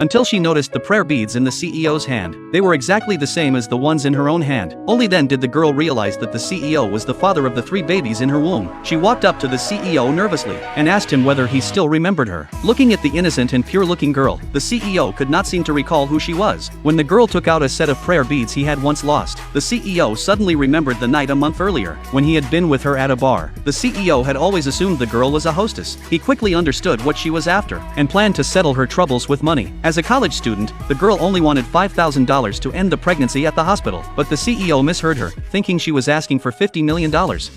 until she noticed the prayer beads in the CEO's hand. They were exactly the same as the ones in her own hand. Only then did the girl realize that the CEO was the father of the 3 babies in her womb. She walked up to the CEO nervously and asked him whether he still remembered her. Looking at the innocent and pure-looking girl, the CEO could not seem to recall who she was. When the girl took out a set of prayer beads he had once lost, the CEO suddenly remembered the night a month earlier, when he had been with her at a bar. The CEO had always assumed the girl was a hostess. He quickly understood what she was after, and planned to settle her troubles with money. As a college student, the girl only wanted $5,000 to end the pregnancy at the hospital, but the CEO misheard her, thinking she was asking for $50 million.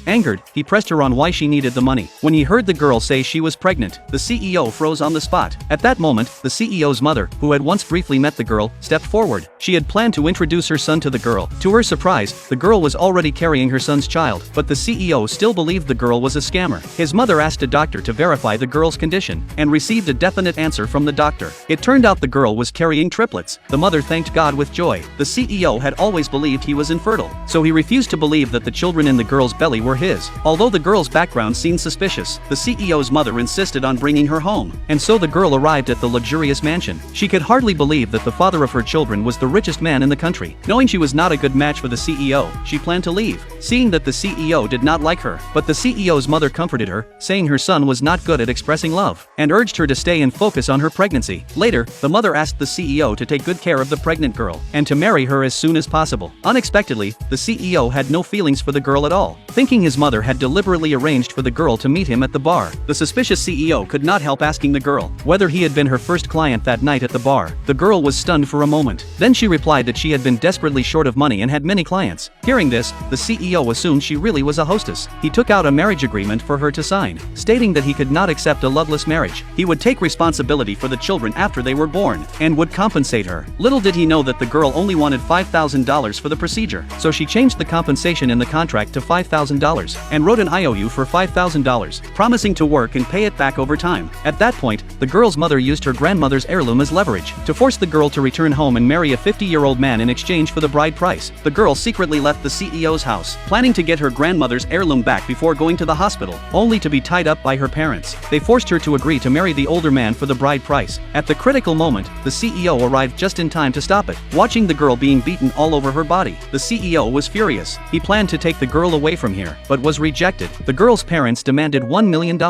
Angered, he pressed her on why she needed the money. When he heard the girl say she was pregnant, the CEO froze on the spot. At that moment, the CEO's mother, who had once briefly met the girl, stepped forward. She had planned to introduce her son to the girl. To her surprise, the girl was already carrying her son's child, but the CEO still believed the girl was a scammer. His mother asked a doctor to verify the girl's condition, and received a definite answer from the doctor. It turned out the girl was carrying triplets. The mother thanked God with joy. The CEO had always believed he was infertile, so he refused to believe that the children in the girl's belly were his. Although the girl's background seemed suspicious, the CEO's mother insisted on bringing her home, and so the girl arrived at the luxurious mansion. She could hardly believe that the father of her children was the richest man in the country. Knowing she was not a good match for the CEO, she planned to leave, seeing that the CEO did not like her. But the CEO's mother comforted her, saying her son was not good at expressing love, and urged her to stay and focus on her pregnancy. Later, the mother asked the CEO to take good care of the pregnant girl, and to marry her as soon as possible. Unexpectedly, the CEO had no feelings for the girl at all, thinking his mother had deliberately arranged for the girl to meet him at the bar. The suspicious CEO could not help asking the girl whether he had been her first client that night at the bar. The girl was stunned for a moment. Then she replied that she had been desperately short of money and had many clients. Hearing this, the CEO assumed she really was a hostess. He took out a marriage agreement for her to sign, stating that he could not accept a loveless marriage. He would take responsibility for the children after they were born, and would compensate her. Little did he know that the girl only wanted $5,000 for the procedure, so she changed the compensation in the contract to $5,000, and wrote an IOU for $5,000, promising to work and pay it back over time. At that point, the girl's mother used her grandmother's heirloom as leverage, to force the girl to return home and marry a 50-year-old man in exchange for the bride price. The girl secretly left the CEO's house, planning to get her grandmother's heirloom back before going to the hospital, only to be tied up by her parents. They forced her to agree to marry the older man for the bride price. At the critical moment, the CEO arrived just in time to stop it. Watching the girl being beaten all over her body, the CEO was furious. He planned to take the girl away from here, but was rejected. The girl's parents demanded $1 million.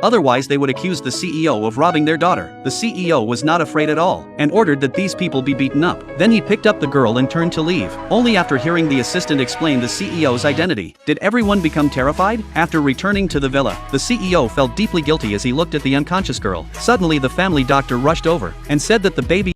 Otherwise they would accuse the CEO of robbing their daughter. The CEO was not afraid at all, and ordered that these people be beaten up. Then he picked up the girl and turned to leave. Only after hearing the assistant explain the CEO's identity, did everyone become terrified. After returning to the villa, the CEO felt deeply guilty as he looked at the unconscious girl. Suddenly the family doctor rushed over, and said that the baby